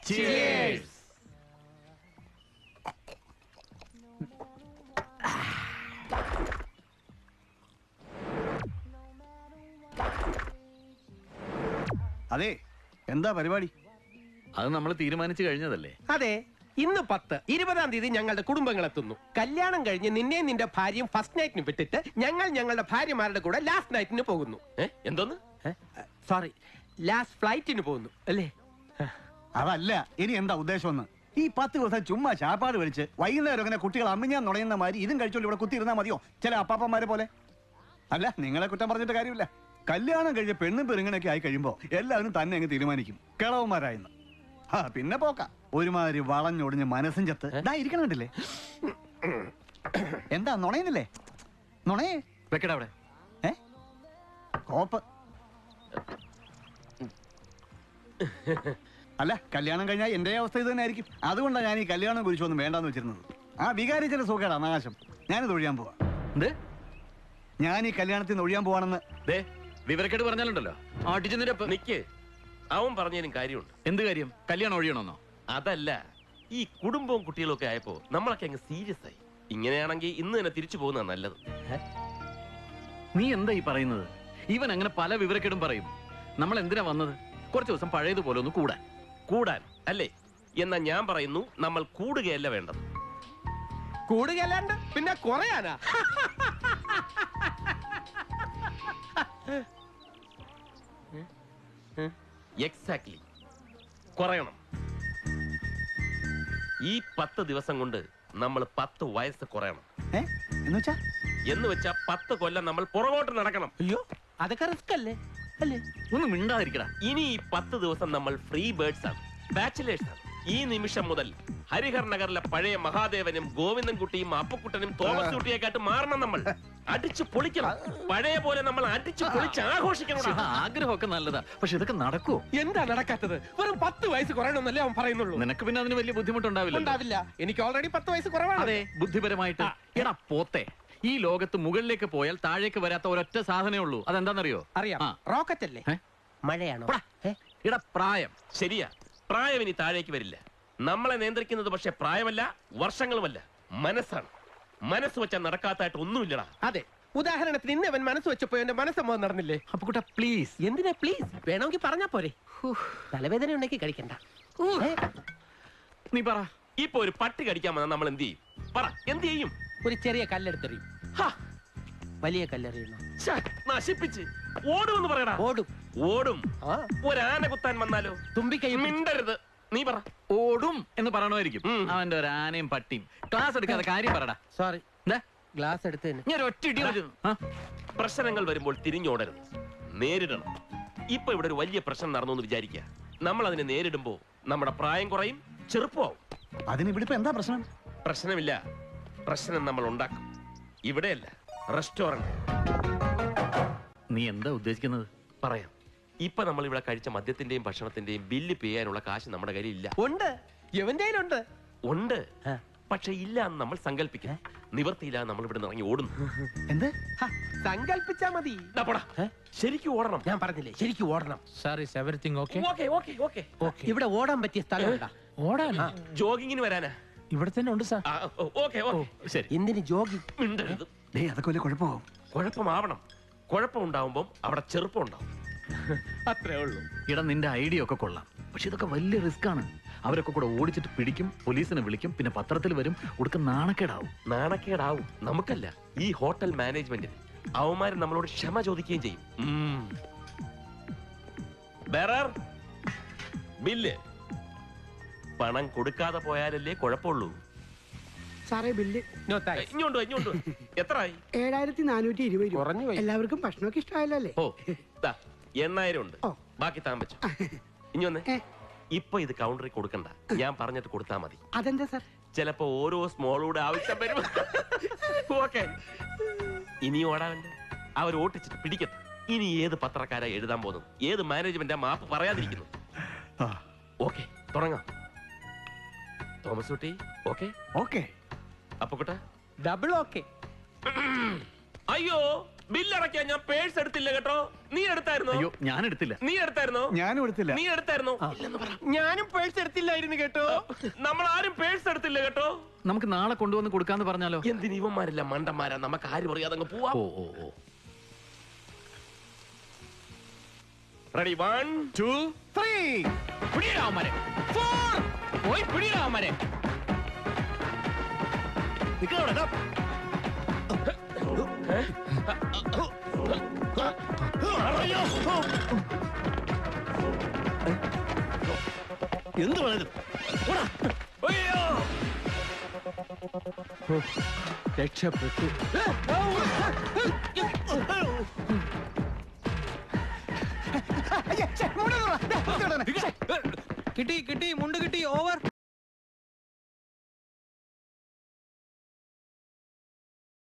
Cheers. അതെ, എന്താ പരിപാടി? അത് നമ്മൾ തീരുമാനിച്ചു കഴിഞ്ഞതല്ലേ? അതെ, ഇന്ന് 10, 20-ാം തീയതി ഞങ്ങളുടെ കുടുംബങ്ങൾ എത്തുന്നു. കല്യാണം കഴിഞ്ഞ് നിന്നെയും നിന്റെ ഭാര്യയും ഫസ്റ്റ് നൈറ്റിന് വിട്ടിട്ട് ഞങ്ങൾ ഞങ്ങളുടെ ഭാര്യമാരുടെ കൂടെ ലാസ്റ്റ് നൈറ്റിന് പോകുന്നു. എന്തോന്ന്? സോറി, ലാസ്റ്റ് ഫ്ലൈറ്റിന് പോകുന്നു അല്ലേ? അതല്ല, ഇനി എന്താ ഉദ്ദേശമെന്ന്? ഈ 10 ദിവസം ചുമ്മാ ചാപ്പാട് കഴിച്ച് വൈകുന്നേരം അങ്ങനെ കുട്ടികൾ അമ്മിഞ്ഞാൻ നുണയുന്ന മാതിരി ഇതും കഴിച്ചോണ്ട് ഇവിടെ കുത്തിയിരുന്നാ മതിയോ? ചില അപ്പാപ്പന്മാരെ പോലെ. അല്ല, നിങ്ങളെ കുറ്റം പറഞ്ഞിട്ട് കാര്യമില്ല. കല്യാണം കഴിഞ്ഞ പെണ്ണും പെരുങ്ങനൊക്കെ ആയി കഴിയുമ്പോ എല്ലാവരും തന്നെ അങ്ങ് തീരുമാനിക്കും കിളവന്മാരായെന്ന്. പിന്നെ പോക്ക ഒരുമാതിരി വളഞ്ഞൊടിഞ്ഞ് മനസ്സും ചത്ത് ഇരിക്കണമില്ലേ? എന്താ നുണയുന്നില്ലേ? നുണയേ വെക്കടാ അവിടെ. കോപ്പ്. അല്ല, കല്യാണം കഴിഞ്ഞാൽ എന്റെ അവസ്ഥ ഇത് തന്നെ ആയിരിക്കും. അതുകൊണ്ടാണ് ഞാൻ ഈ കല്യാണം കുറിച്ചൊന്നും വേണ്ടാന്ന് വെച്ചിരുന്നത്. ആ വികാരി ചില സുഖേടാ നാശം. ഞാനിത് ഒഴിയാൻ പോവാ. ഞാൻ ഈ കല്യാണത്തിൽ നിന്ന് ഒഴിയാൻ പോവാണെന്ന് വിവരക്കേട് പറഞ്ഞാലുണ്ടല്ലോ നിക്ക്, അവൻ പറഞ്ഞതിനും കാര്യമുണ്ട്. എന്ത് കാര്യം? കല്യാണം ഒഴിയണമെന്നോ? അതല്ല, ഈ കുടുംബവും കുട്ടികളും ഒക്കെ ആയപ്പോ നമ്മളൊക്കെ അങ്ങ് സീരിയസ് ആയി. ഇങ്ങനെയാണെങ്കിൽ ഇന്ന് തന്നെ തിരിച്ചു പോകുന്നതാണ് നല്ലത്. നീ എന്താ ഈ പറയുന്നത്? ഇവൻ അങ്ങനെ പല വിവരക്കേടും പറയും. നമ്മൾ എന്തിനാ വന്നത്? കുറച്ച് ദിവസം പഴയതുപോലെ ഒന്ന് കൂടാൻ അല്ലേ? എന്നാ ഞാൻ പറയുന്നു, നമ്മൾ കൂടുകയല്ല വേണ്ടത്. കൂടുകയല്ലാണ്ട് പിന്നെ കുറയാനാ? എക്സാക്ട്ലി, കുറയണം. ഈ 10 ദിവസം കൊണ്ട് നമ്മൾ 10 വയസ്സ് കുറയണം. എന്ന് വെച്ചാ 10 കൊല്ലം നമ്മൾ പുറകോട്ട് നടക്കണം. അയ്യോ, അതൊക്കെ റിസ്ക് അല്ലേ? ഒന്നും മിണ്ടാതിരിക്കടാ. ഇനി ഈ 10 ദിവസം നമ്മൾ ഫ്രീ ബേർഡ്സ് ആണ്, ബാച്ചിലേഴ്സ് ആണ്. ഈ നിമിഷം മുതൽ ഹരിഹർ നഗറിലെ പഴയ മഹാദേവനും ഗോവിന്ദൻകുട്ടിയും അപ്പക്കുട്ടനും തോമസ് കുട്ടിയെക്കാട്ട് മാറണം. നമ്മൾ അടിച്ചു പൊളിക്കണം. പഴയ പോലെ നമ്മൾ അടിച്ചു പൊളിച്ച് ആഘോഷിക്കണം. ആഗ്രഹമൊക്കെ നല്ലതാ, പക്ഷെ ഇതൊക്കെ നടക്കുമോ? എന്താ നടക്കാത്തത്? വെറും 10 വയസ്സ് കുറയണമെന്നല്ലേ അവൻ പറയുന്നുള്ളൂ. നിനക്ക് പിന്നെ അതിന് വലിയ ബുദ്ധിമുട്ടുണ്ടാവില്ല. എനിക്ക് ഓൾറെഡി 10 വയസ്സ് കുറവാണ്. അതെ, ബുദ്ധിപരമായിട്ട്. എടാ പോത്തെ, ഈ ലോകത്ത് മുകളിലേക്ക് പോയാൽ താഴേക്ക് വരാത്ത ഒരൊറ്റ സാധനമേ ഉള്ളൂ. അതെന്താണെന്നറിയോ? അറിയാം, റോക്കറ്റ് അല്ലേ? മഴയാണോ? എടാ പ്രായം. ശരിയാ, പ്രായം ഇനി താഴേക്ക് വരില്ല. നമ്മളെ നിയന്ത്രിക്കുന്നത് പക്ഷെ പ്രായമല്ല, വർഷങ്ങളുമല്ല, മനസ്സാണ്. മനസ്സ് വെച്ചാൽ നടക്കാത്തായിട്ട് ഒന്നുമില്ലടാ. അതെ, ഉദാഹരണത്തിന് ഇന്ന് അവൻ മനസ്സ് വെച്ചപ്പോ എന്റെ മനസ്സമ്മതം നടന്നില്ലേ? അപ്പൊ കുട്ടാ പ്ലീസ്. എന്തിനാ പ്ലീസ്? വേണമെങ്കിൽ പറഞ്ഞാ പോരെ. തലവേദന ഉണ്ടെങ്കിൽ കഴിക്കണ്ട. നീ പറ. ഇപ്പൊ ഒരു പട്ടി കടിക്കാൻ വന്നാൽ നമ്മൾ എന്ത് ചെയ്യും? പറ, എന്ത് ചെയ്യും? ഒരു ചെറിയ കല്ലെടുത്തെറിയും. വലിയ കല്ലെറിയണോ? നശിപ്പിച്ച് ഓടുമെന്ന് പറയടാ. ഓടും. ഒരാന കുത്താൻ വന്നാലോ? തുമ്പിക്കൈ മിണ്ടരുത്. നീ പറ. ഓടും എന്ന് പറയണമായിരിക്കും. അവന്റെ ഒരു ആനയും പട്ടിയും. ക്ലാസ് എടുക്കാതെ കാര്യം പറടാ. സോറി, ഗ്ലാസ് എടുത്തതിന് ഞാൻ ഒറ്റ ഇടി. പ്രശ്നങ്ങൾ വരുമ്പോൾ തിരിഞ്ഞോടരുത്, നേരിടണം. ഇപ്പൊ ഇവിടെ ഒരു വലിയ പ്രശ്നം നടന്നു എന്ന് വിചാരിക്കുക. നമ്മൾ അതിനെ നേരിടുമ്പോ നമ്മുടെ പ്രായം കുറയും, ചെറുപ്പമാവും. അതിനിവിടെ എന്താ പ്രശ്നം? പ്രശ്നമില്ല, പ്രശ്നം നമ്മൾ ഉണ്ടാക്കും. ഇവിടെയല്ല, റെസ്റ്റോറന്റ്. നീ എന്താ ഉദ്ദേശിക്കുന്നത്? പറയാം. ഇപ്പൊ നമ്മൾ ഇവിടെ കഴിച്ച മദ്യത്തിന്റെയും ഭക്ഷണത്തിന്റെയും ബില്ല് പേ ചെയ്യാനുള്ള കാശ് നമ്മുടെ കയ്യിൽ ഇല്ല. ഉണ്ട്, ഉണ്ട്, പക്ഷെ ഇല്ല എന്ന് നമ്മൾ സങ്കല്പിക്കും. നിവർത്തിയില്ല, നമ്മൾ ഇവിടെ ഇറങ്ങി ഓടുന്നു. എന്ത് സങ്കല്പിച്ചാ മതി? ശരിക്കും ഓടണം. ഞാൻ പറഞ്ഞില്ലേ, ശരിക്കും ഓടണം. ഇവിടെ ഓടാൻ പറ്റിയ സ്ഥലം ഓടാൻ ജോഗിങ്ങിന് വരാനാ? ഇവിടെ തന്നെ ഉണ്ട് സാർ. ശരി. എന്തിന് ജോഗിങ്? മിണ്ടരുത്. അതൊക്കെ വലിയ കുഴപ്പമാവും. കുഴപ്പമാവണം. കുഴപ്പമുണ്ടാവുമ്പോ അവിടെ ചെറുപ്പം ഉണ്ടാവും. അത്രേ ഉള്ളൂ. ഇട നിന്റെ ഐഡിയ ഒക്കെ കൊള്ളാം, പക്ഷെ ഇതൊക്കെ വലിയ റിസ്ക് ആണ്. അവരൊക്കെ കൂടെ ഓടിച്ചിട്ട് പിടിക്കും, പോലീസിനെ വിളിക്കും, പിന്നെ പത്രത്തിൽ വരും. ഉടുക്ക നാണക്കേടാവും. നാണക്കേടാവും നമുക്കല്ല, ഈ ഹോട്ടൽ മാനേജ്മെന്റിന്. അവന്മാര് നമ്മളോട് ക്ഷമ ചോദിക്കുകയും ചെയ്യും. ബില്ല് പണം കൊടുക്കാതെ പോയാലല്ലേ കുഴപ്പമുള്ളൂ. സാറേ ബില്ല്. ഇങ്ങോട്ട് എത്രയായി? 7420 രൂപ. എല്ലാവർക്കും ഭക്ഷണമൊക്കെ ഇഷ്ടമായല്ലോ അല്ലേ? 8000 ഉണ്ട്. ബാക്കി താൻ വെച്ചു. ഇനി വന്നേ. ഇപ്പൊ ഇത് കൗണ്ടറിൽ കൊടുക്കണ്ട, ഞാൻ പറഞ്ഞിട്ട് കൊടുത്താ മതി. അതെന്താ സാർ? ചിലപ്പോ ഓരോ സ്മോളൂടെ ആവശ്യം വരും. ഓക്കെ, ഇനി ഓടാനുണ്ട്. അവർ ഓട്ടിച്ചിട്ട് പിടിക്കട്ടെ. ഇനി ഏത് പത്രക്കാരാ എഴുതാൻ പോകുന്നത്? ഏത് മാനേജ്മെന്റ് മാപ്പ് പറയാതിരിക്കുന്നു? ഓക്കെ, തുടങ്ങാം. Thomas Kutty okay? ഓക്കെ. അപ്പുകുട്ട ഡബിൾ ഓക്കെ. അയ്യോ, ബില്ലടക്കാൻ ഞാൻ പേഴ്സ് എടുത്തില്ല കേട്ടോ. നീ എടുത്തായിരുന്നോ? അയ്യോ ഞാൻ എടുത്തില്ല. നീ എടുത്തായിരുന്നോ? ഞാനും എടുത്തില്ല. നീ എടുത്തായിരുന്നോ? ഇല്ലെന്ന് പറ. ഞാനും പേഴ്സ് എടുത്തില്ലായിരുന്നു കേട്ടോ. നമ്മൾ ആരും പേഴ്സ് എടുത്തില്ല കേട്ടോ. നമുക്ക് നാളെ കൊണ്ടുവന്ന് കൊടുക്കാന്ന് പറഞ്ഞാലോ? എന്തിന് ഇവന്മാരില്ല മണ്ടന്മാരാ, നമുക്ക് ആരും അറിയാതെ അങ്ങ് പോവാ. ഓ ഓ ഓ റെഡി 1 2 3 പിടിയിടാവന്മാരെ 4 പോയി പിടിയിടാവന്മാരെ. എന്ത് വേണത്? അയ്യോ രക്ഷപ്പെട്ടു. അയ്യേ, ശ്ശെ, മൂന്ന് കിടന്ന്. ദേ, കിട്ടി കിട്ടി മുണ്ട് കിട്ടി ഓവർ.